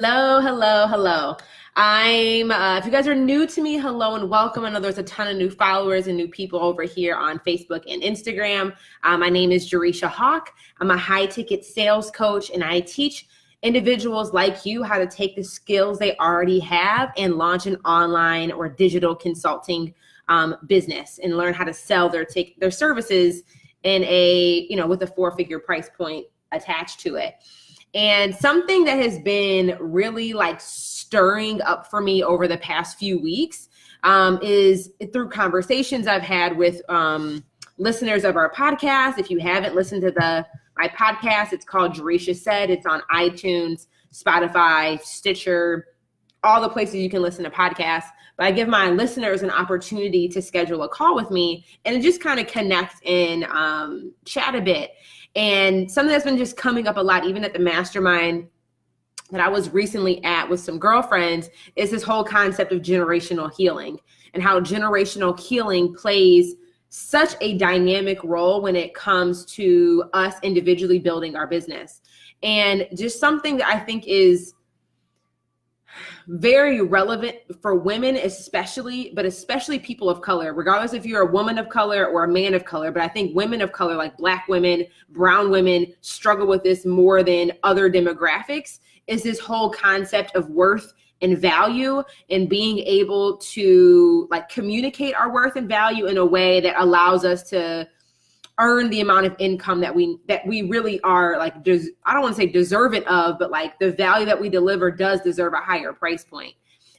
Hello, hello, hello. If you guys are new to me, hello and welcome. I know there's a ton of new followers and new people over here on Facebook and Instagram. My name is Jerisha Hawk. I'm a high ticket sales coach and I teach individuals like you how to take the skills they already have and launch an online or digital consulting business and learn how to sell their services in with a 4-figure price point attached to it. And something that has been really like stirring up for me over the past few weeks is through conversations I've had with listeners of our podcast. If you haven't listened to my podcast, it's called Jerisha Said. It's on iTunes, Spotify, Stitcher, all the places you can listen to podcasts. But I give my listeners an opportunity to schedule a call with me and just kind of connect and chat a bit. And something that's been just coming up a lot, even at the mastermind that I was recently at with some girlfriends, is this whole concept of generational healing and how generational healing plays such a dynamic role when it comes to us individually building our business. And just something that I think is very relevant for women, especially people of color, regardless if you're a woman of color or a man of color. But I think women of color, like Black women, brown women, struggle with this more than other demographics, is this whole concept of worth and value and being able to like communicate our worth and value in a way that allows us to earn the amount of income that we really are like, I don't want to say deserving of, but like the value that we deliver does deserve a higher price point.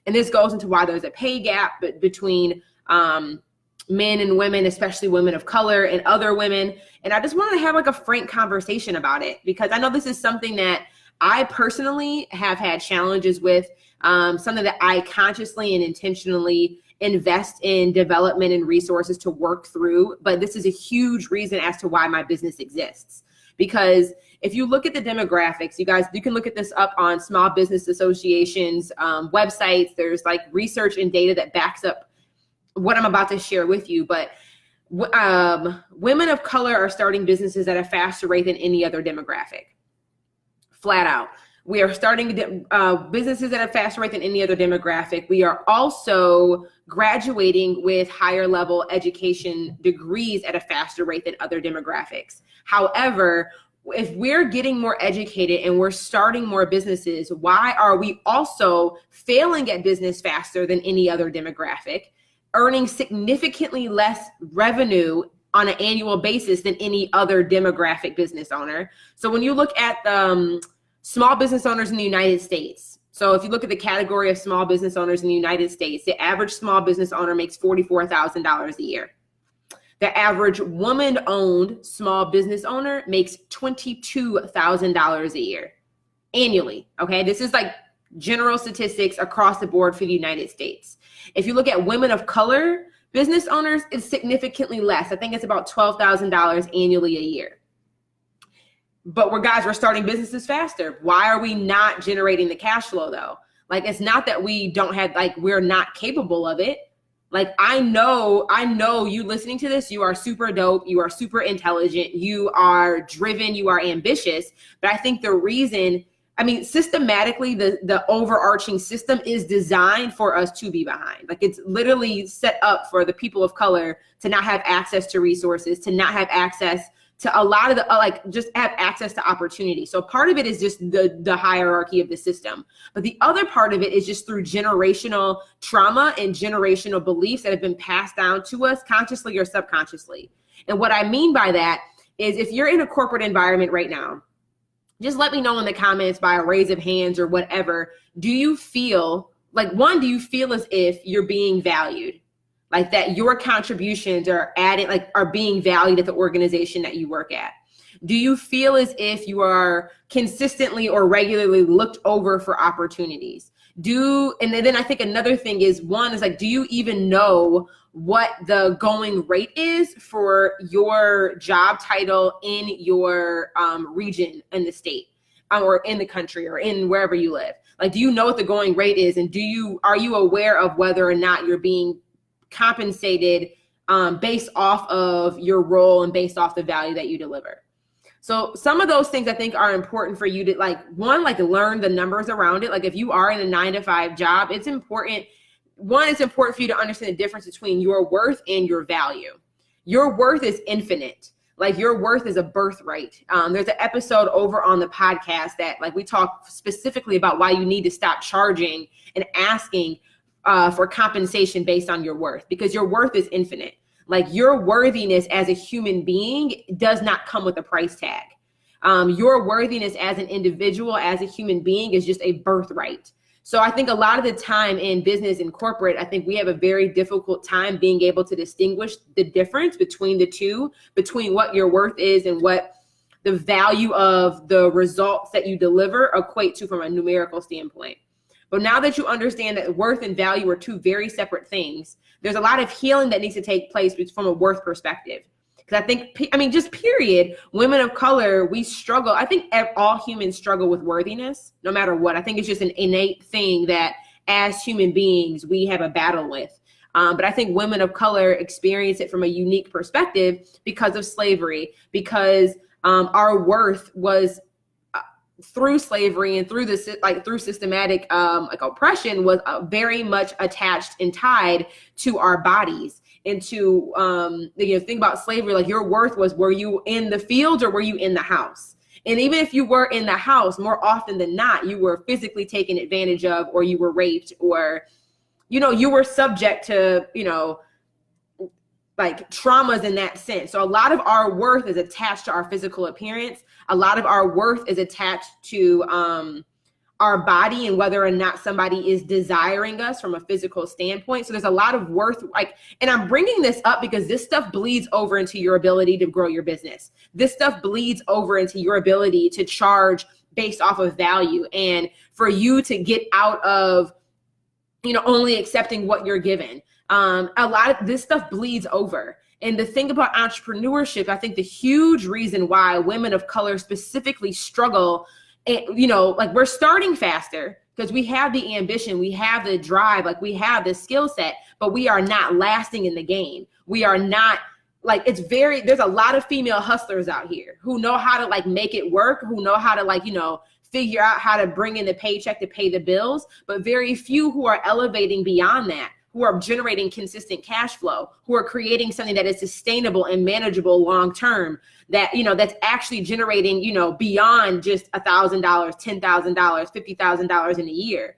And this goes into why there's a pay gap between men and women, especially women of color and other women. And I just wanted to have like a frank conversation about it, because I know this is something that I personally have had challenges with, something that I consciously and intentionally invest in development and resources to work through. But this is a huge reason as to why my business exists. Because if you look at the demographics, you can look at this up on Small Business Association's websites. There's like research and data that backs up what I'm about to share with you. But women of color are starting businesses at a faster rate than any other demographic. Flat out. We are starting businesses at a faster rate than any other demographic. We are also graduating with higher level education degrees at a faster rate than other demographics. However, if we're getting more educated and we're starting more businesses, why are we also failing at business faster than any other demographic, earning significantly less revenue on an annual basis than any other demographic business owner? So when you look at the small business owners in the United States. So if you look at the category of small business owners in the United States, the average small business owner makes $44,000 a year. The average woman-owned small business owner makes $22,000 a year annually. Okay, this is like general statistics across the board for the United States. If you look at women of color business owners, it's significantly less. I think it's about $12,000 annually a year. But we're starting businesses faster. Why are we not generating the cash flow though? Like, it's not that we don't have, like, we're not capable of it. Like, I know you listening to this, you are super dope. You are super intelligent. You are driven. You are ambitious. But I think the reason, systematically, the overarching system is designed for us to be behind. Like, it's literally set up for the people of color to not have access to resources, to not have access to a lot of the, just have access to opportunity. So part of it is just the hierarchy of the system. But the other part of it is just through generational trauma and generational beliefs that have been passed down to us consciously or subconsciously. And what I mean by that is, if you're in a corporate environment right now, just let me know in the comments by a raise of hands or whatever. Do you feel as if you're being valued? Like, that your contributions are being valued at the organization that you work at? Do you feel as if you are consistently or regularly looked over for opportunities? And then I think another thing is, do you even know what the going rate is for your job title in your region, in the state, or in the country, or in wherever you live? Like, do you know what the going rate is? And are you aware of whether or not you're being compensated based off of your role and based off the value that you deliver? So some of those things I think are important for you to like, one, like learn the numbers around it. Like if you are in a 9-to-5 job, it's important. One, it's important for you to understand the difference between your worth and your value. Your worth is infinite. Like your worth is a birthright. There's an episode over on the podcast that like we talk specifically about why you need to stop charging and asking for compensation based on your worth, because your worth is infinite. Like your worthiness as a human being does not come with a price tag. Your worthiness as an individual, as a human being is just a birthright. So I think a lot of the time in business and corporate, I think we have a very difficult time being able to distinguish the difference between the two, between what your worth is and what the value of the results that you deliver equate to from a numerical standpoint. But now that you understand that worth and value are two very separate things, there's a lot of healing that needs to take place from a worth perspective. Because I think, just period, women of color, we struggle. I think all humans struggle with worthiness, no matter what. I think it's just an innate thing that as human beings, we have a battle with. But I think women of color experience it from a unique perspective because of slavery, because our worth was through slavery and through systematic oppression was very much attached and tied to our bodies. And to think about slavery, like your worth was, were you in the fields or were you in the house? And even if you were in the house, more often than not, you were physically taken advantage of, or you were raped, or you were subject to like traumas in that sense. So a lot of our worth is attached to our physical appearance. A lot of our worth is attached to our body and whether or not somebody is desiring us from a physical standpoint. So there's a lot of worth, and I'm bringing this up because this stuff bleeds over into your ability to grow your business. This stuff bleeds over into your ability to charge based off of value, and for you to get out of, only accepting what you're given. A lot of this stuff bleeds over. And the thing about entrepreneurship, I think the huge reason why women of color specifically struggle, we're starting faster because we have the ambition, we have the drive, like we have the skill set, but we are not lasting in the game. We are not there's a lot of female hustlers out here who know how to make it work, who know how to figure out how to bring in the paycheck to pay the bills, but very few who are elevating beyond that, who are generating consistent cash flow, who are creating something that is sustainable and manageable long-term, that, that's actually generating, beyond just $1,000, $10,000, $50,000 in a year.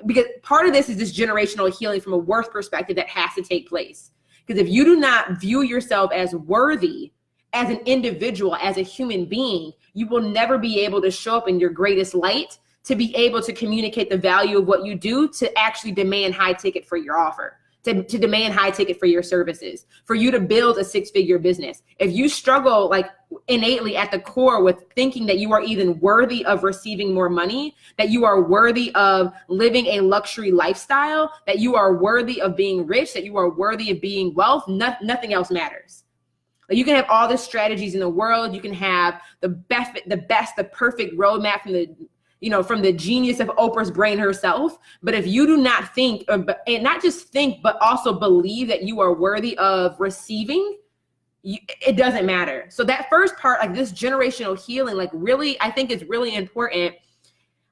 Because part of this is this generational healing from a worth perspective that has to take place. Because if you do not view yourself as worthy, as an individual, as a human being, you will never be able to show up in your greatest light, to be able to communicate the value of what you do, to actually demand high ticket for your offer, to demand high ticket for your services, for you to build a 6-figure business. If you struggle innately at the core with thinking that you are even worthy of receiving more money, that you are worthy of living a luxury lifestyle, that you are worthy of being rich, that you are worthy of being wealth, nothing else matters. You can have all the strategies in the world. You can have the perfect roadmap from the genius of Oprah's brain herself. But if you do not think, and not just think, but also believe that you are worthy of receiving, it doesn't matter. So that first part, this generational healing, really, I think is really important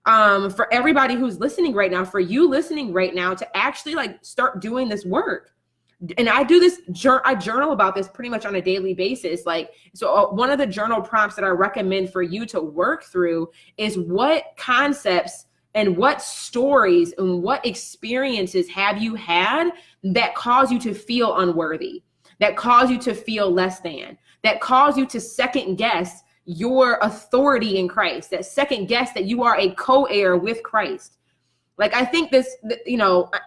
for everybody who's listening right now, for you listening right now, to actually start doing this work. And I do this, I journal about this pretty much on a daily basis. So one of the journal prompts that I recommend for you to work through is what concepts and what stories and what experiences have you had that cause you to feel unworthy, that cause you to feel less than, that cause you to second guess your authority in Christ, that second guess that you are a co-heir with Christ. I think this,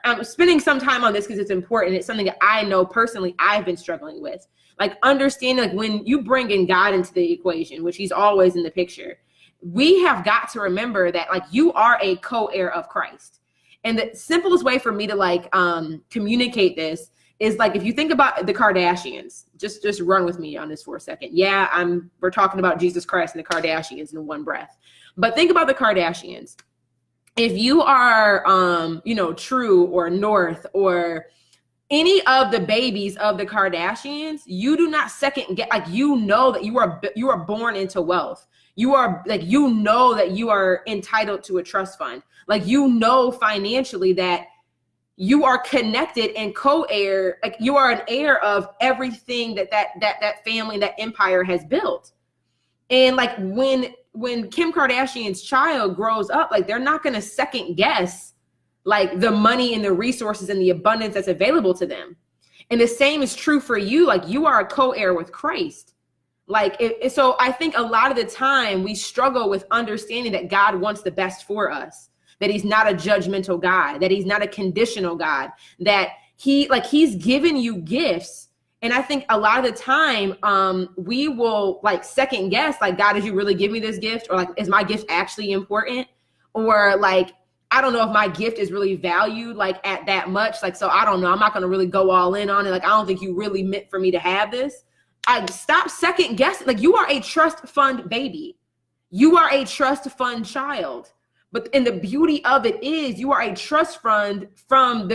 I'm spending some time on this because it's important. It's something that I know personally I've been struggling with. Understanding when you bring in God into the equation, which he's always in the picture, we have got to remember that you are a co-heir of Christ. And the simplest way for me to communicate this is if you think about the Kardashians, just run with me on this for a second. Yeah, we're talking about Jesus Christ and the Kardashians in one breath. But think about the Kardashians. If you are, True or North or any of the babies of the Kardashians, you do not second guess, like, you know that you are born into wealth. You are like, you know that you are entitled to a trust fund. Like, you know, financially that you are connected and co-heir, like you are an heir of everything that family, that empire has built. And like when Kim Kardashian's child grows up, like, they're not going to second guess like the money and the resources and the abundance that's available to them. And the same is true for you. Like, you are a co-heir with Christ. Like, so I think a lot of the time we struggle with understanding that God wants the best for us, that he's not a judgmental God, that he's not a conditional God, that he's given you gifts. And I think a lot of the time we will like second guess, like, God, did you really give me this gift? Or like, is my gift actually important? Or like, I don't know if my gift is really valued like at that much. Like, so I don't know, I'm not going to really go all in on it. Like, I don't think you really meant for me to have this. I stop second guessing. Like, you are a trust fund baby. You are a trust fund child. And the beauty of it is you are a trust fund from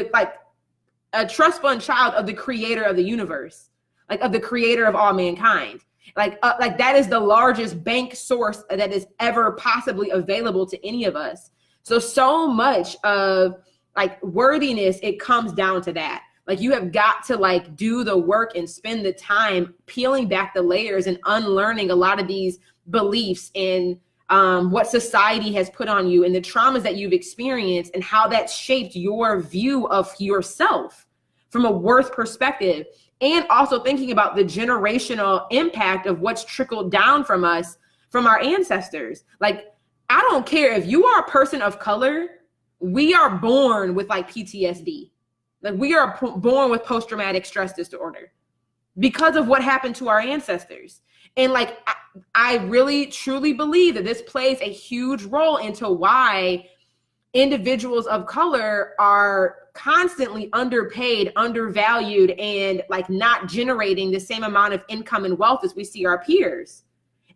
a trust fund child of the creator of the universe, like of the creator of all mankind. Like that is the largest bank source that is ever possibly available to any of us. So much of like worthiness, it comes down to that. Like, you have got to like do the work and spend the time peeling back the layers and unlearning a lot of these beliefs and what society has put on you and the traumas that you've experienced and how that's shaped your view of yourself from a worth perspective. And also thinking about the generational impact of what's trickled down from us, from our ancestors. Like, I don't care if you are a person of color, we are born with like PTSD. Like, we are born with post-traumatic stress disorder because of what happened to our ancestors. And like, I really truly believe that this plays a huge role into why individuals of color are constantly underpaid, undervalued, and like not generating the same amount of income and wealth as we see our peers.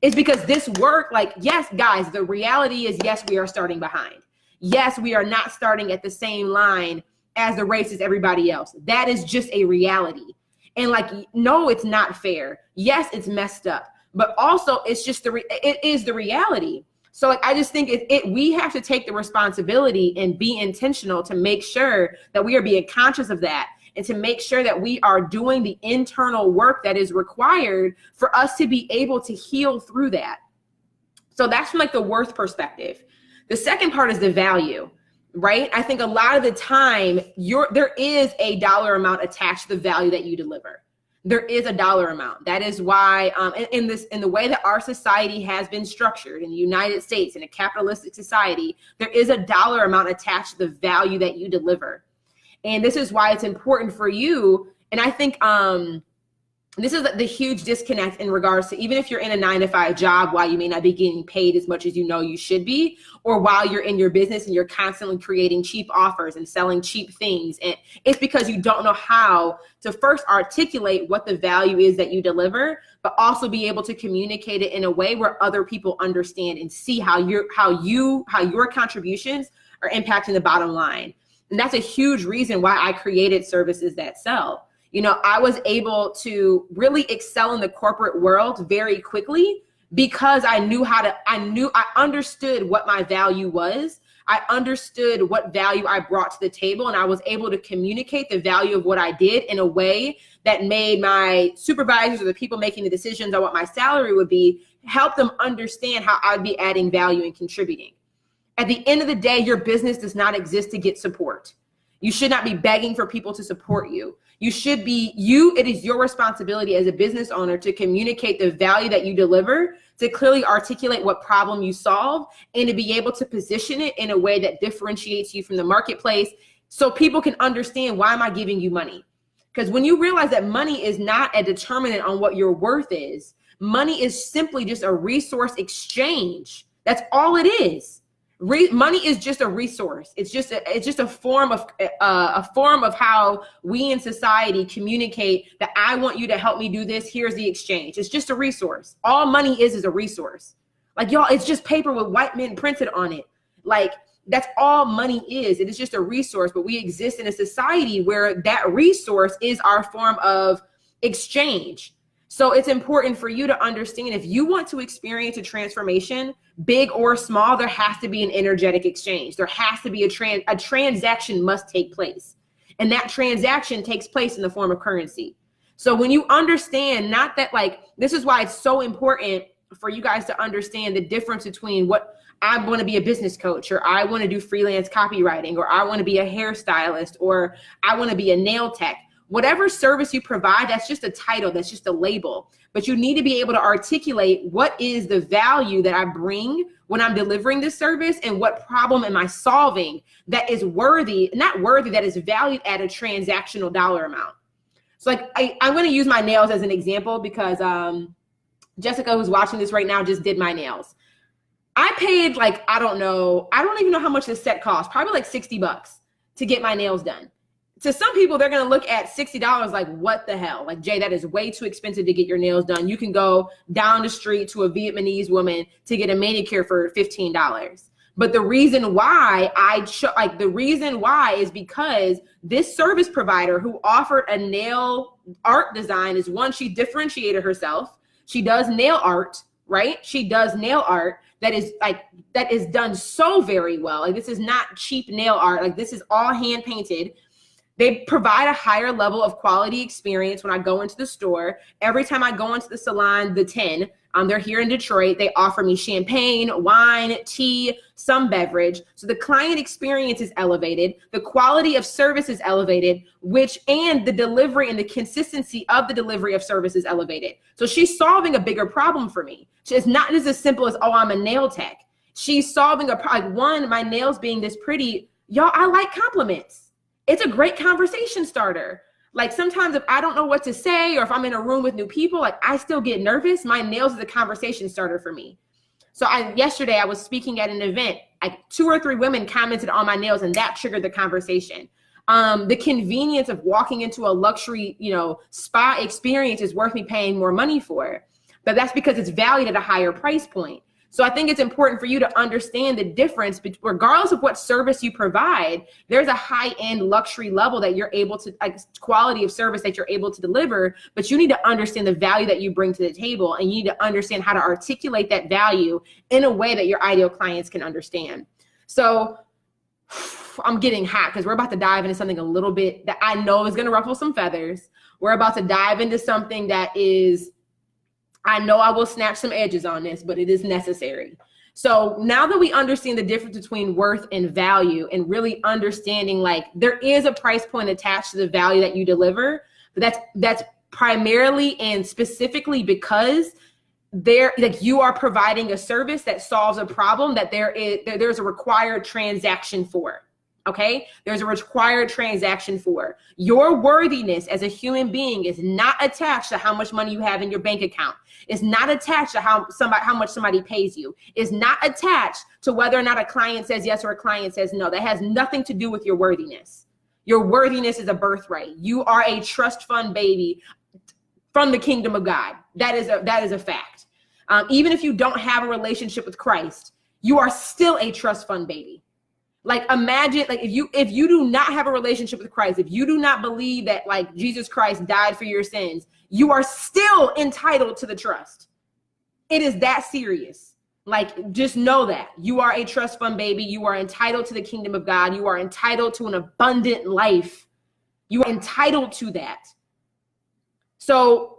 It's because this work, like, yes, guys, the reality is, yes, we are starting behind. Yes, we are not starting at the same line as the race as everybody else. That is just a reality. And like, no, it's not fair. Yes, it's messed up, but also it's just it is the reality. So like, I just think we have to take the responsibility and be intentional to make sure that we are being conscious of that, and to make sure that we are doing the internal work that is required for us to be able to heal through that. So that's from like the worth perspective. The second part is the value, right? I think a lot of the time there is a dollar amount attached to the value that you deliver. There is a dollar amount. That is why in the way that our society has been structured in the United States, in a capitalistic society, there is a dollar amount attached to the value that you deliver. And this is why it's important for you. And I think this is the huge disconnect in regards to, even if you're in a 9-to-5 job, while you may not be getting paid as much as you know you should be, or while you're in your business and you're constantly creating cheap offers and selling cheap things. And it's because you don't know how to first articulate what the value is that you deliver, but also be able to communicate it in a way where other people understand and see how your contributions are impacting the bottom line. And that's a huge reason why I created services that sell. You know, I was able to really excel in the corporate world very quickly because I understood what my value was. I understood what value I brought to the table, and I was able to communicate the value of what I did in a way that made my supervisors or the people making the decisions on what my salary would be, help them understand how I'd be adding value and contributing. At the end of the day, your business does not exist to get support. You should not be begging for people to support you. It is your responsibility as a business owner to communicate the value that you deliver, to clearly articulate what problem you solve, and to be able to position it in a way that differentiates you from the marketplace so people can understand, why am I giving you money? Because when you realize that money is not a determinant on what your worth is, money is simply just a resource exchange. That's all it is. Money is just a resource. It's just a form of how we in society communicate that I want you to help me do this. Here's the exchange. It's just a resource. All money is a resource. Like, y'all, it's just paper with white men printed on it. Like, that's all money is. It is just a resource, but we exist in a society where that resource is our form of exchange. So it's important for you to understand, if you want to experience a transformation, big or small, there has to be an energetic exchange. There has to be a transaction must take place. And that transaction takes place in the form of currency. So when you understand, not that like, this is why it's so important for you guys to understand the difference between what I want to be a business coach, or I want to do freelance copywriting, or I want to be a hairstylist, or I want to be a nail tech. Whatever service you provide, that's just a title, that's just a label. But you need to be able to articulate what is the value that I bring when I'm delivering this service, and what problem am I solving that is worthy, not worthy, that is valued at a transactional dollar amount. So like I'm going to use my nails as an example, because Jessica, who's watching this right now, just did my nails. I paid like, I don't even know how much this set cost, probably like $60 to get my nails done. To some people, they're going to look at $60 like, what the hell? Like, Jay, that is way too expensive to get your nails done. You can go down the street to a Vietnamese woman to get a manicure for $15. But the reason why the reason why is because this service provider who offered a nail art design is, one, she differentiated herself. She does nail art, right? She does nail art that is done so very well. Like, this is not cheap nail art. Like, this is all hand painted. They provide a higher level of quality experience when I go into the store. Every time I go into the salon, the 10, they're here in Detroit, they offer me champagne, wine, tea, some beverage. So the client experience is elevated. The quality of service is elevated, and the delivery and the consistency of the delivery of service is elevated. So she's solving a bigger problem for me. It's not just as simple as, oh, I'm a nail tech. She's solving one, my nails being this pretty. Y'all, I like compliments. It's a great conversation starter. Like, sometimes if I don't know what to say, or if I'm in a room with new people, like, I still get nervous. My nails is a conversation starter for me. So yesterday I was speaking at an event, like 2 or 3 women commented on my nails, and that triggered the conversation. The convenience of walking into a luxury, spa experience is worth me paying more money for. But that's because it's valued at a higher price point. So I think it's important for you to understand the difference, regardless of what service you provide. There's a high-end luxury level that you're able to, quality of service that you're able to deliver, but you need to understand the value that you bring to the table, and you need to understand how to articulate that value in a way that your ideal clients can understand. So I'm getting hot because we're about to dive into something a little bit that I know is going to ruffle some feathers. We're about to dive into something that is, I know I will snatch some edges on this, but it is necessary. So now that we understand the difference between worth and value, and really understanding, like, there is a price point attached to the value that you deliver, but that's primarily and specifically because you are providing a service that solves a problem that there's a required transaction for. Okay, there's a required transaction for. Your worthiness as a human being is not attached to how much money you have in your bank account. It's not attached to how much somebody pays you. It's not attached to whether or not a client says yes or a client says no. That has nothing to do with your worthiness. Your worthiness is a birthright. You are a trust fund baby from the kingdom of God. That is a fact. Even if you don't have a relationship with Christ, you are still a trust fund baby. Like, imagine, like, if you do not have a relationship with Christ, if you do not believe that, like, Jesus Christ died for your sins, you are still entitled to the trust. It is that serious. Like, just know that you are a trust fund baby. You are entitled to the kingdom of God. You are entitled to an abundant life. You are entitled to that. So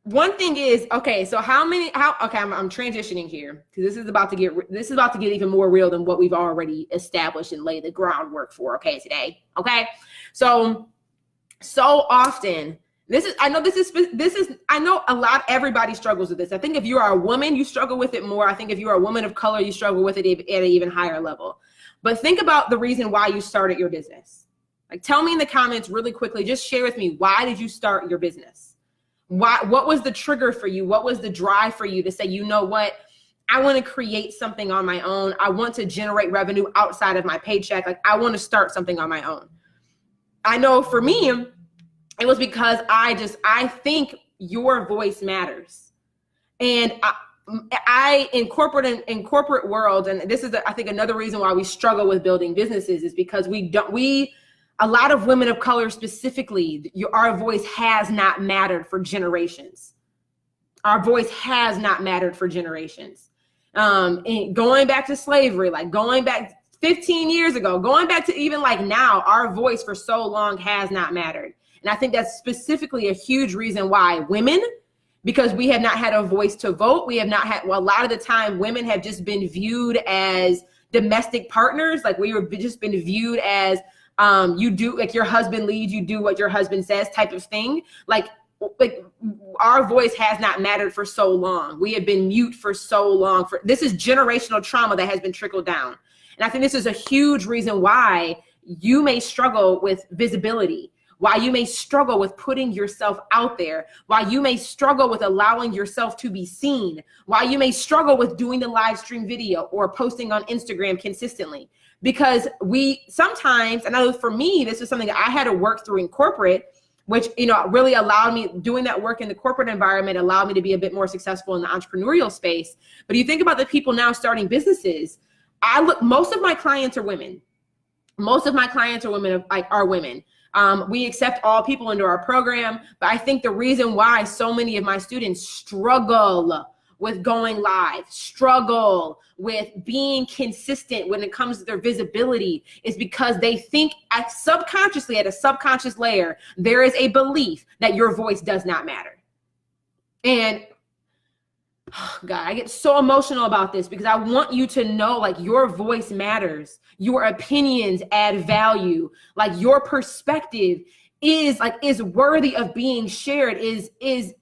one thing is, okay, so I'm transitioning here, because this is about to get even more real than what we've already established and laid the groundwork for, okay, today. Okay. So often everybody struggles with this. I think if you are a woman, you struggle with it more. I think if you are a woman of color, you struggle with it at an even higher level. But think about the reason why you started your business. Like, tell me in the comments really quickly, just share with me, why did you start your business? What was the trigger for you? What was the drive for you to say, you know what? I want to create something on my own. I want to generate revenue outside of my paycheck. Like, I want to start something on my own. I know for me, it was because I think your voice matters. And in corporate world, and this is I think another reason why we struggle with building businesses is because a lot of women of color specifically, our voice has not mattered for generations. Our voice has not mattered for generations. And going back to slavery, like going back 15 years ago, going back to even like now, our voice for so long has not mattered. And I think that's specifically a huge reason why women, because we have not had a voice to vote. We have not had, well, a lot of the time women have just been viewed as domestic partners. Like we were just been viewed as you do, like your husband leads, you do what your husband says type of thing. Like our voice has not mattered for so long. We have been mute for so long. This is generational trauma that has been trickled down. And I think this is a huge reason why you may struggle with visibility, why you may struggle with putting yourself out there, why you may struggle with allowing yourself to be seen, why you may struggle with doing the live stream video or posting on Instagram consistently. Because we sometimes, and I know for me, this is something that I had to work through in corporate, which, you know, really allowed me, doing that work in the corporate environment allowed me to be a bit more successful in the entrepreneurial space. But you think about the people now starting businesses, most of my clients are women. Most of my clients are women. We accept all people into our program, but I think the reason why so many of my students struggle with going live, struggle with being consistent when it comes to their visibility is because they think subconsciously at a subconscious layer, there is a belief that your voice does not matter. And God, I get so emotional about this because I want you to know, like, your voice matters. Your opinions add value. Like, your perspective is worthy of being shared, is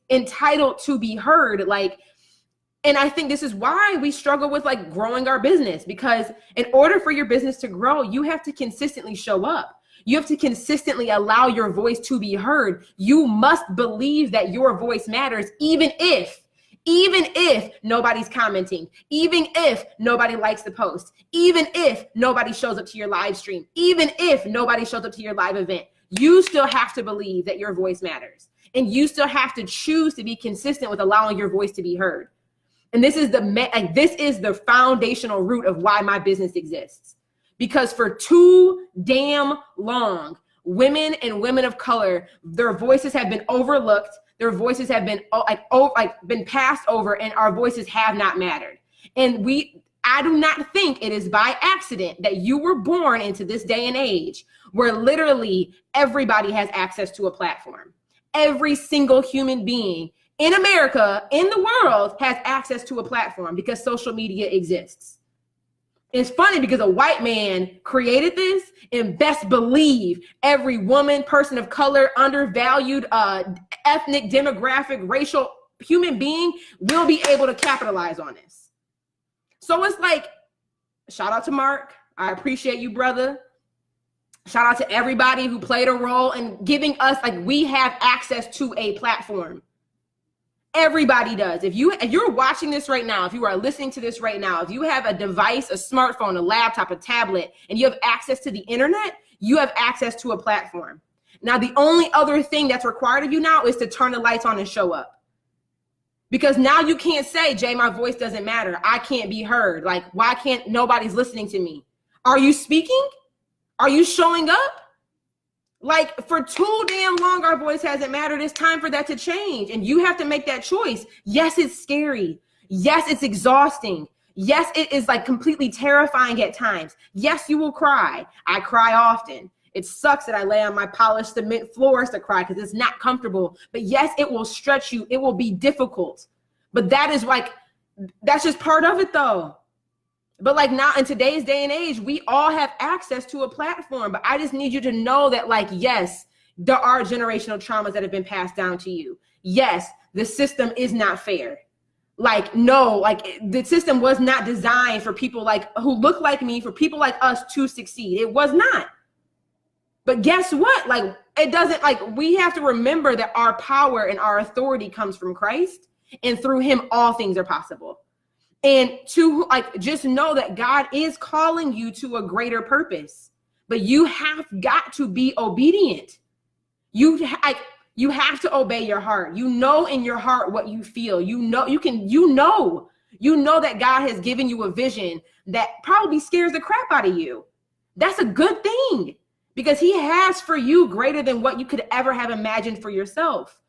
entitled to be heard. Like, and I think this is why we struggle with like growing our business, because in order for your business to grow, you have to consistently show up. You have to consistently allow your voice to be heard. You must believe that your voice matters, even if nobody's commenting, even if nobody likes the post, even if nobody shows up to your live stream, even if nobody shows up to your live event, you still have to believe that your voice matters. And you still have to choose to be consistent with allowing your voice to be heard. And this is the foundational root of why my business exists. Because for too damn long, women and women of color, their voices have been overlooked. Their voices have been been passed over, and our voices have not mattered. And I do not think it is by accident that you were born into this day and age where literally everybody has access to a platform. Every single human being in America, in the world, has access to a platform because social media exists. It's funny because a white man created this, and best believe every woman, person of color, undervalued, ethnic, demographic, racial human being will be able to capitalize on this. So it's like, shout out to Mark. I appreciate you, brother. Shout out to everybody who played a role in giving us, like, we have access to a platform. Everybody does. If you're watching this right now, if you are listening to this right now, if you have a device, a smartphone, a laptop, a tablet, and you have access to the internet, you have access to a platform. Now, the only other thing that's required of you now is to turn the lights on and show up. Because now you can't say, Jay, my voice doesn't matter. I can't be heard. Like, why can't nobody's listening to me? Are you speaking? Are you showing up? Like, for too damn long, our voice hasn't mattered. It's time for that to change. And you have to make that choice. Yes, it's scary. Yes, it's exhausting. Yes, it is like completely terrifying at times. Yes, you will cry. I cry often. It sucks that I lay on my polished cement floors to cry because it's not comfortable. But yes, it will stretch you. It will be difficult. But that's just part of it though. But like now in today's day and age, we all have access to a platform. But I just need you to know that, like, yes, there are generational traumas that have been passed down to you. Yes, the system is not fair. Like, no, like the system was not designed for people like who look like me, for people like us to succeed. It was not. But guess what? Like, it doesn't, like, we have to remember that our power and our authority comes from Christ, and through him, all things are possible. And to, like, just know that God is calling you to a greater purpose, but you have got to be obedient. You have to obey your heart. You know in your heart what you feel. You know You know that God has given you a vision that probably scares the crap out of you. That's a good thing, because he has for you greater than what you could ever have imagined for yourself.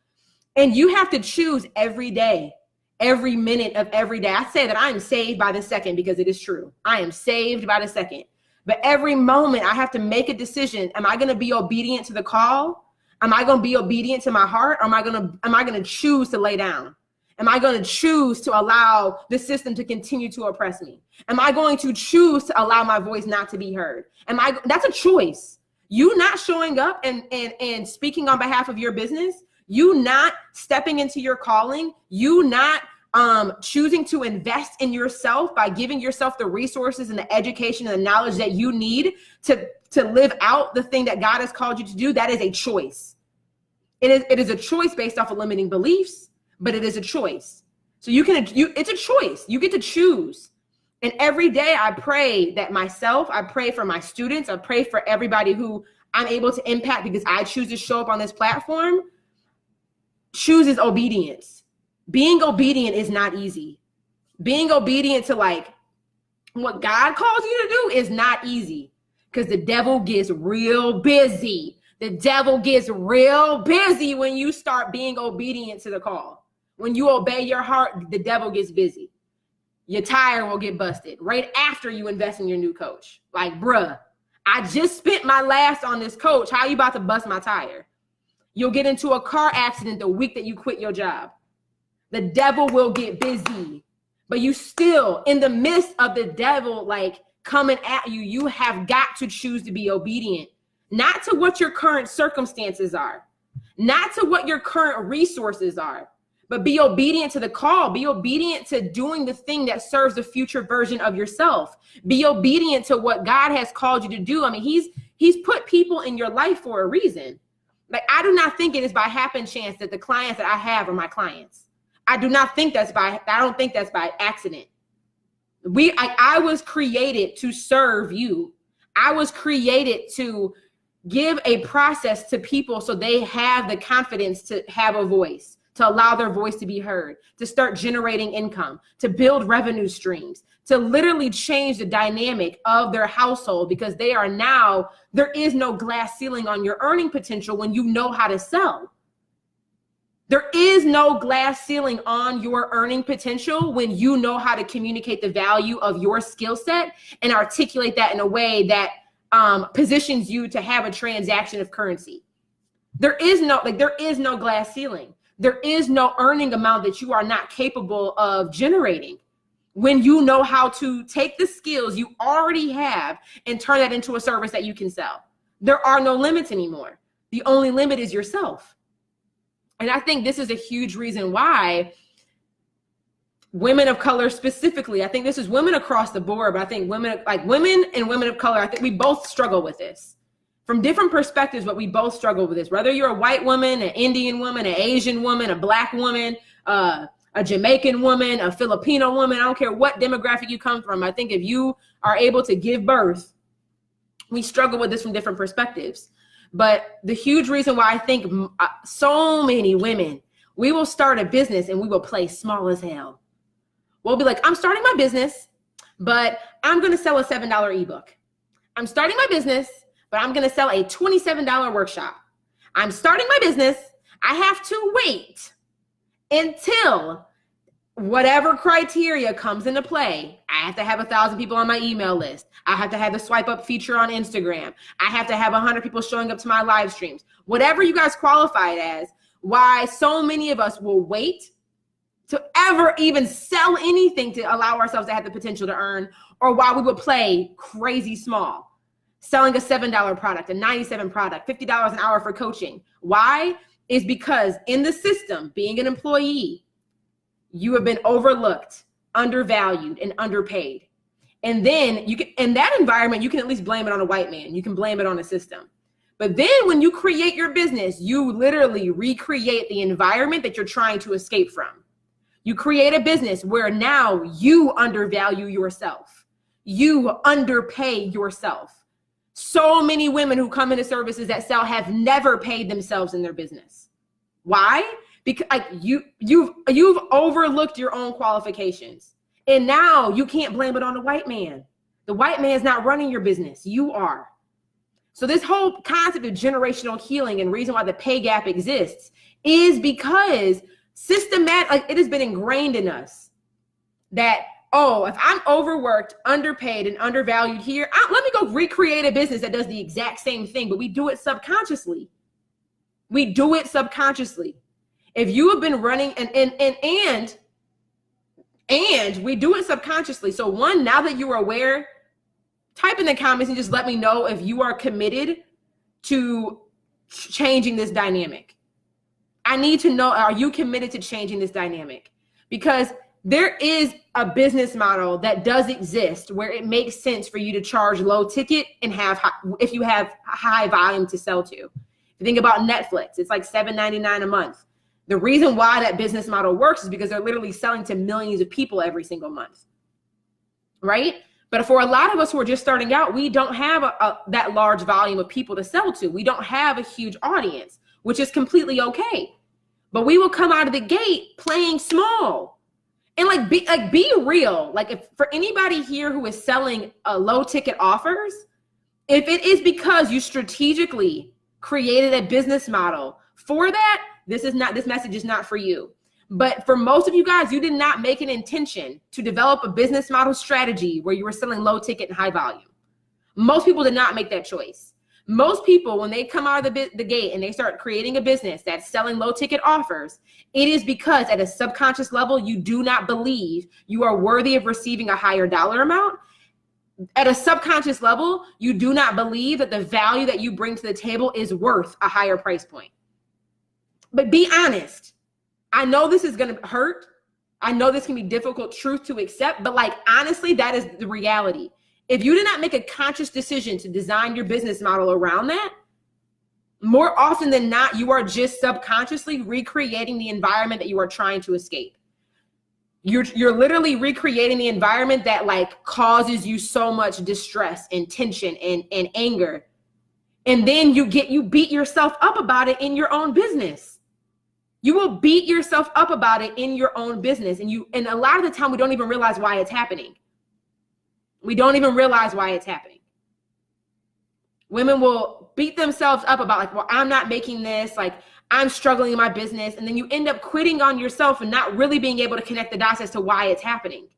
And you have to choose every day, every minute of every day. I say that I am saved by the second, because it is true. I am saved by the second. But every moment I have to make a decision. Am I going to be obedient to the call? Am I going to be obedient to my heart? Or am I going to choose to lay down? Am I going to choose to allow the system to continue to oppress me? Am I going to choose to allow my voice not to be heard? That's a choice. You not showing up and speaking on behalf of your business, you not stepping into your calling, you not choosing to invest in yourself by giving yourself the resources and the education and the knowledge that you need to live out the thing that God has called you to do. That is a choice. It is a choice based off of limiting beliefs, but it is a choice. So it's a choice. You get to choose. And every day I pray that I pray for my students, I pray for everybody who I'm able to impact, because I choose to show up on this platform, chooses obedience. Being obedient is not easy. Being obedient to what God calls you to do is not easy, because the devil gets real busy. The devil gets real busy when you start being obedient to the call. When you obey your heart, the devil gets busy. Your tire will get busted right after you invest in your new coach. Like, bruh, I just spent my last on this coach. How you about to bust my tire? You'll get into a car accident the week that you quit your job. The devil will get busy, but you still, in the midst of the devil coming at you, you have got to choose to be obedient, not to what your current circumstances are, not to what your current resources are, but be obedient to the call. Be obedient to doing the thing that serves the future version of yourself. Be obedient to what God has called you to do. I mean, he's put people in your life for a reason. I do not think it is by happen chance that the clients that I have are my clients. I don't think that's by accident. I was created to serve you. I was created to give a process to people so they have the confidence to have a voice, to allow their voice to be heard, to start generating income, to build revenue streams, to literally change the dynamic of their household, because there is no glass ceiling on your earning potential when you know how to sell. There is no glass ceiling on your earning potential when you know how to communicate the value of your skill set and articulate that in a way that positions you to have a transaction of currency. There is no glass ceiling. There is no earning amount that you are not capable of generating when you know how to take the skills you already have and turn that into a service that you can sell. There are no limits anymore. The only limit is yourself. And I think this is a huge reason why women of color specifically, I think this is women across the board, but I think women and women of color, I think we both struggle with this from different perspectives, but we both struggle with this. Whether you're a white woman, an Indian woman, an Asian woman, a Black woman, a Jamaican woman, a Filipino woman, I don't care what demographic you come from. I think if you are able to give birth, we struggle with this from different perspectives. But the huge reason why I think so many women, we will start a business and we will play small as hell. We'll be like, I'm starting my business, but I'm going to sell a $7 ebook. I'm starting my business, but I'm going to sell a $27 workshop. I'm starting my business. I have to wait until whatever criteria comes into play. I have to have 1,000 people on my email list. I have to have the swipe up feature on Instagram. I have to have 100 people showing up to my live streams. Whatever you guys qualify it as, why so many of us will wait to ever even sell anything to allow ourselves to have the potential to earn, or why we would play crazy small, selling a $7 product, a $97 product, $50 an hour for coaching. Why? Is because in the system, being an employee, you have been overlooked, undervalued, and underpaid. And then in that environment, you can at least blame it on a white man. You can blame it on the system. But then when you create your business, you literally recreate the environment that you're trying to escape from. You create a business where now you undervalue yourself. You underpay yourself. So many women who come into services that sell have never paid themselves in their business. Why? Because you've overlooked your own qualifications. And now you can't blame it on the white man. The white man's not running your business. You are. So this whole concept of generational healing and reason why the pay gap exists is because it has been ingrained in us that, oh, if I'm overworked, underpaid, and undervalued here, let me go recreate a business that does the exact same thing, but we do it subconsciously. We do it subconsciously. If you have been running and we do it subconsciously. So one, now that you are aware, type in the comments and just let me know if you are committed to changing this dynamic. I need to know, are you committed to changing this dynamic? Because there is a business model that does exist where it makes sense for you to charge low ticket and if you have high volume to sell to. If you think about Netflix, it's like $7.99 a month. The reason why that business model works is because they're literally selling to millions of people every single month, right? But for a lot of us who are just starting out, we don't have that large volume of people to sell to. We don't have a huge audience, which is completely okay. But we will come out of the gate playing small and be real. Like, if for anybody here who is selling low ticket offers, if it is because you strategically created a business model for that, this message is not for you. But for most of you guys, you did not make an intention to develop a business model strategy where you were selling low ticket and high volume. Most people did not make that choice. Most people, when they come out of the gate and they start creating a business that's selling low ticket offers, it is because at a subconscious level, you do not believe you are worthy of receiving a higher dollar amount. At a subconscious level, you do not believe that the value that you bring to the table is worth a higher price point. But be honest. I know this is going to hurt. I know this can be difficult truth to accept, but honestly, that is the reality. If you did not make a conscious decision to design your business model around that, more often than not, you are just subconsciously recreating the environment that you are trying to escape. You're literally recreating the environment that causes you so much distress and tension and anger. And then you beat yourself up about it in your own business. You will beat yourself up about it in your own business. And a lot of the time we don't even realize why it's happening. We don't even realize why it's happening. Women will beat themselves up about well, I'm not making this, I'm struggling in my business. And then you end up quitting on yourself and not really being able to connect the dots as to why it's happening.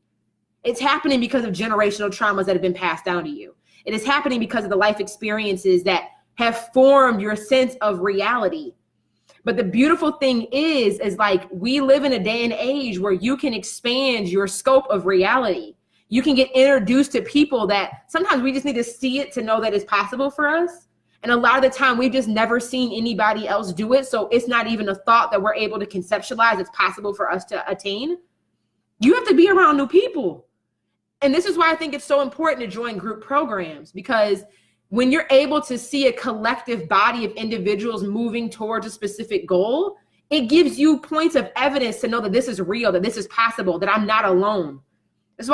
It's happening because of generational traumas that have been passed down to you. It is happening because of the life experiences that have formed your sense of reality. But the beautiful thing is we live in a day and age where you can expand your scope of reality. You can get introduced to people that sometimes we just need to see it to know that it's possible for us. And a lot of the time we've just never seen anybody else do it. So it's not even a thought that we're able to conceptualize it's possible for us to attain. You have to be around new people. And this is why I think it's so important to join group programs, because when you're able to see a collective body of individuals moving towards a specific goal, it gives you points of evidence to know that this is real, that this is possible, that I'm not alone. That's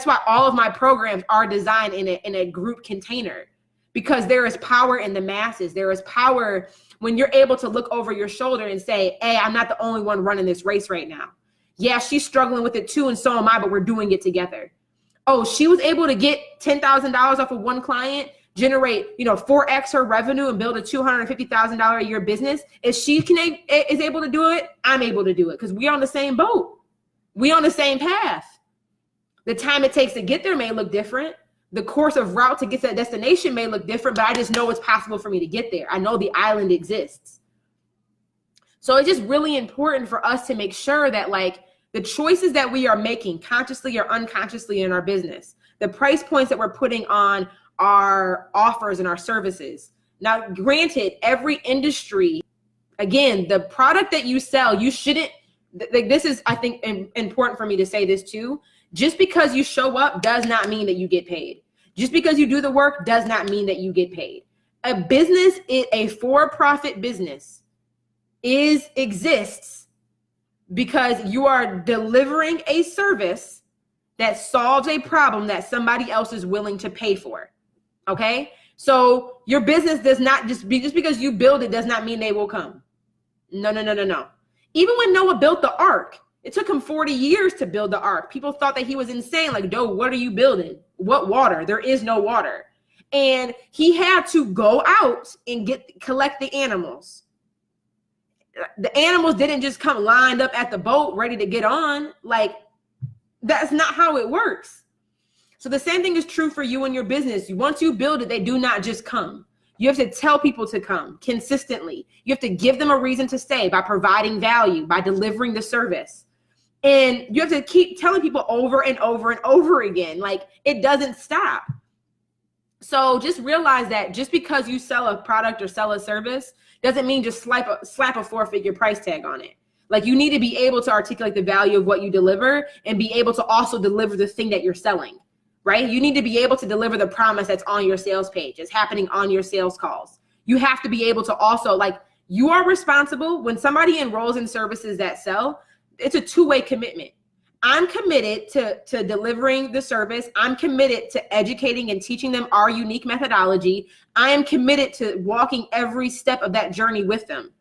why all of my programs are designed in a group container, because there is power in the masses. There is power when you're able to look over your shoulder and say, hey, I'm not the only one running this race right now. Yeah, she's struggling with it too, and so am I, but we're doing it together. Oh, she was able to get $10,000 off of one client, generate 4x her revenue and build a $250,000 a year business. If she is able to do it, I'm able to do it, because we're on the same boat. We're on the same path. The time it takes to get there may look different. The course of route to get to that destination may look different, but I just know it's possible for me to get there. I know the island exists. So it's just really important for us to make sure that the choices that we are making consciously or unconsciously in our business, the price points that we're putting on our offers and our services. Now, granted, every industry, again, the product that you sell, you shouldn't, this is, I think, important for me to say this too. Just because you show up does not mean that you get paid. Just because you do the work does not mean that you get paid. A business, a for-profit business exists because you are delivering a service that solves a problem that somebody else is willing to pay for. Okay, so your business does not just because you build it does not mean they will come. No. Even when Noah built the ark, It took him 40 years to build the ark. People thought that he was insane. Like, "Doe, what are you building? What water? There is no water." And he had to go out and collect the animals. The animals didn't just come lined up at the boat ready to get on. Like, that's not how it works. So the same thing is true for you and your business. Once you build it, they do not just come. You have to tell people to come consistently. You have to give them a reason to stay by providing value, by delivering the service. And you have to keep telling people over and over and over again. Like, it doesn't stop. So just realize that just because you sell a product or sell a service doesn't mean just slap a 4-figure price tag on it. Like, you need to be able to articulate the value of what you deliver and be able to also deliver the thing that you're selling, right? You need to be able to deliver the promise that's on your sales page. It's happening on your sales calls. You have to be able to also, like, you are responsible when somebody enrolls in services that sell. It's a two-way commitment. I'm committed to delivering the service. I'm committed to educating and teaching them our unique methodology. I am committed to walking every step of that journey with them,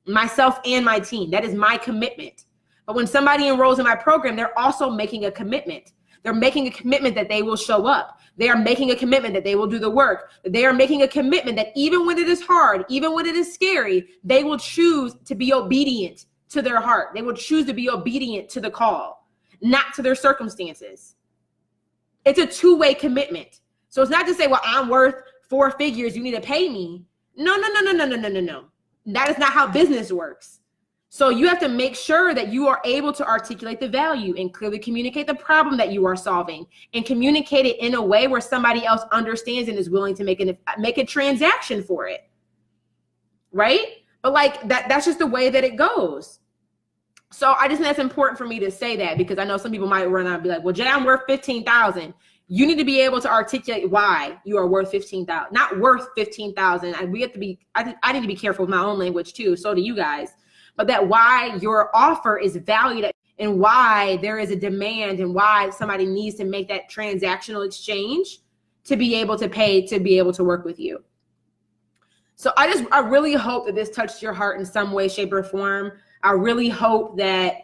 myself and my team. That is my commitment. But when somebody enrolls in my program, they're also making a commitment. They're making a commitment that they will show up. They are making a commitment that they will do the work. They are making a commitment that even when it is hard, even when it is scary, they will choose to be obedient to their heart. They will choose to be obedient to the call, not to their circumstances. It's a two-way commitment. So it's not to say, "Well, I'm worth 4 figures, you need to pay me." No. That is not how business works. So you have to make sure that you are able to articulate the value and clearly communicate the problem that you are solving and communicate it in a way where somebody else understands and is willing to make a transaction for it. Right? But like that's just the way that it goes. So I just think that's important for me to say that, because I know some people might run out and be like, "Well, Jay, I'm worth 15,000. You need to be able to articulate why you are worth 15,000, not worth 15,000. I need to be careful with my own language too. So do you guys. But that why your offer is valued and why there is a demand and why somebody needs to make that transactional exchange to be able to pay, to be able to work with you. So I really hope that this touched your heart in some way, shape, or form. I really hope that,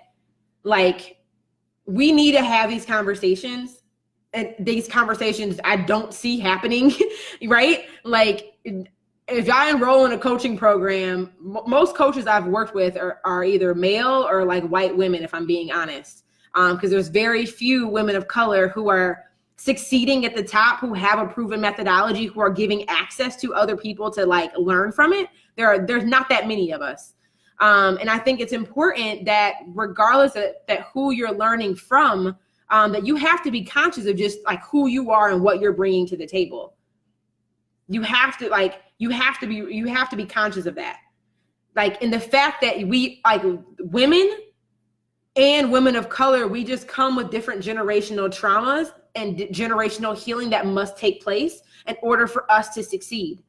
like, we need to have these conversations, and these conversations I don't see happening, right? Like, if I enroll in a coaching program, most coaches I've worked with are either male or like white women, if I'm being honest, because there's very few women of color who are succeeding at the top, who have a proven methodology, who are giving access to other people to like learn from it. There's not that many of us. And I think it's important that regardless of that who you're learning from, that you have to be conscious of just like who you are and what you're bringing to the table. You have to be conscious of that. Like, in the fact that we, like, women and women of color, we just come with different generational traumas and generational healing that must take place in order for us to succeed.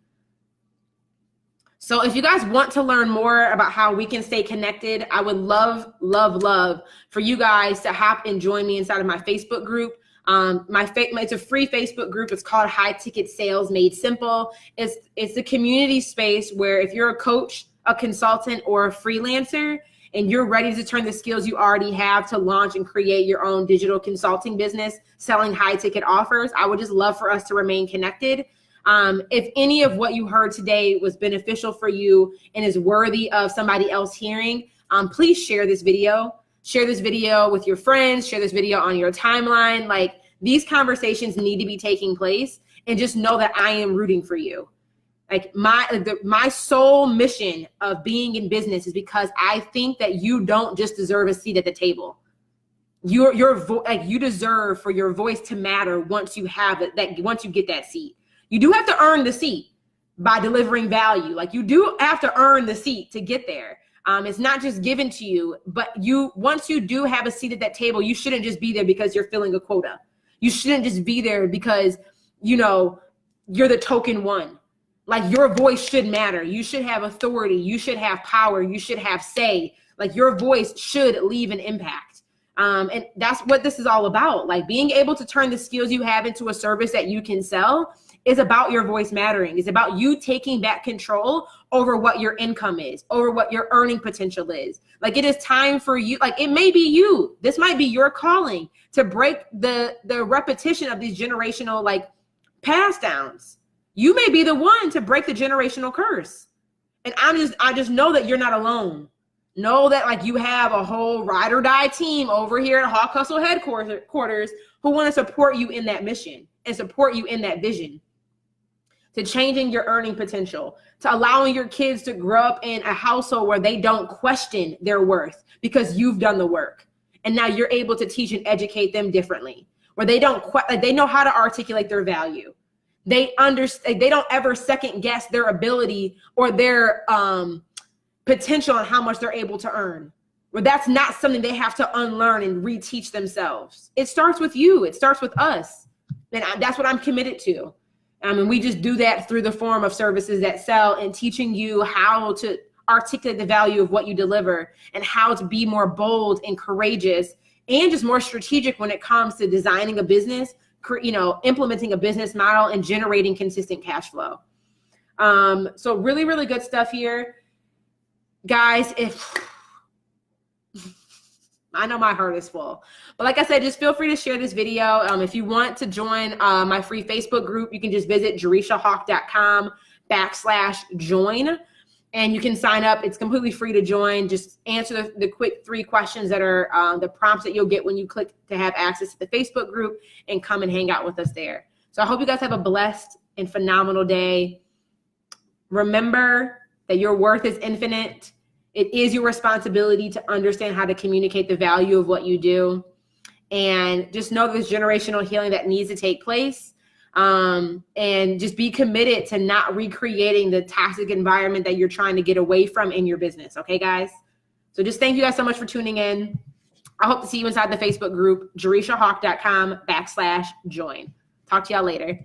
So if you guys want to learn more about how we can stay connected, I would love, love, love for you guys to hop and join me inside of my Facebook group. It's a free Facebook group. It's called High Ticket Sales Made Simple. It's a community space where if you're a coach, a consultant, or a freelancer, and you're ready to turn the skills you already have to launch and create your own digital consulting business, selling high ticket offers, I would just love for us to remain connected. If any of what you heard today was beneficial for you and is worthy of somebody else hearing, please share this video. Share this video with your friends. Share this video on your timeline. Like, these conversations need to be taking place, and just know that I am rooting for you. Like, my sole mission of being in business is because I think that you don't just deserve a seat at the table. You deserve for your voice to matter once you have it, once you get that seat. You do have to earn the seat by delivering value. Like, you do have to earn the seat to get there. It's not just given to you, but once you do have a seat at that table, you shouldn't just be there because you're filling a quota. You shouldn't just be there because, you're the token one. Like, your voice should matter. You should have authority. You should have power. You should have say. Like, your voice should leave an impact. And that's what this is all about. Like, being able to turn the skills you have into a service that you can sell is about your voice mattering. It's about you taking back control over what your income is, over what your earning potential is. Like, it is time for you. Like, it may be you. This might be your calling to break the repetition of these generational like pass downs. You may be the one to break the generational curse. And I just know that you're not alone. Know that like you have a whole ride or die team over here at Hawk Hustle headquarters who want to support you in that mission and support you in that vision, to changing your earning potential, to allowing your kids to grow up in a household where they don't question their worth because you've done the work. And now you're able to teach and educate them differently, where they don't they know how to articulate their value. They understand, they don't ever second guess their ability or their potential on how much they're able to earn. Where that's not something they have to unlearn and reteach themselves. It starts with you. It starts with us. And that's what I'm committed to. And we just do that through the form of services that sell and teaching you how to articulate the value of what you deliver and how to be more bold and courageous and just more strategic when it comes to designing a business, implementing a business model and generating consistent cash flow. So really, really good stuff here. Guys, if I know my heart is full, but like I said, just feel free to share this video. If you want to join my free Facebook group, you can just visit jerishahawk.com/join and you can sign up. It's completely free to join. Just answer the quick 3 questions that are the prompts that you'll get when you click to have access to the Facebook group and come and hang out with us there. So I hope you guys have a blessed and phenomenal day. Remember that your worth is infinite. It is your responsibility to understand how to communicate the value of what you do. And just know there's generational healing that needs to take place. And just be committed to not recreating the toxic environment that you're trying to get away from in your business. Okay, guys? So just thank you guys so much for tuning in. I hope to see you inside the Facebook group, jerishahawk.com/join. Talk to y'all later.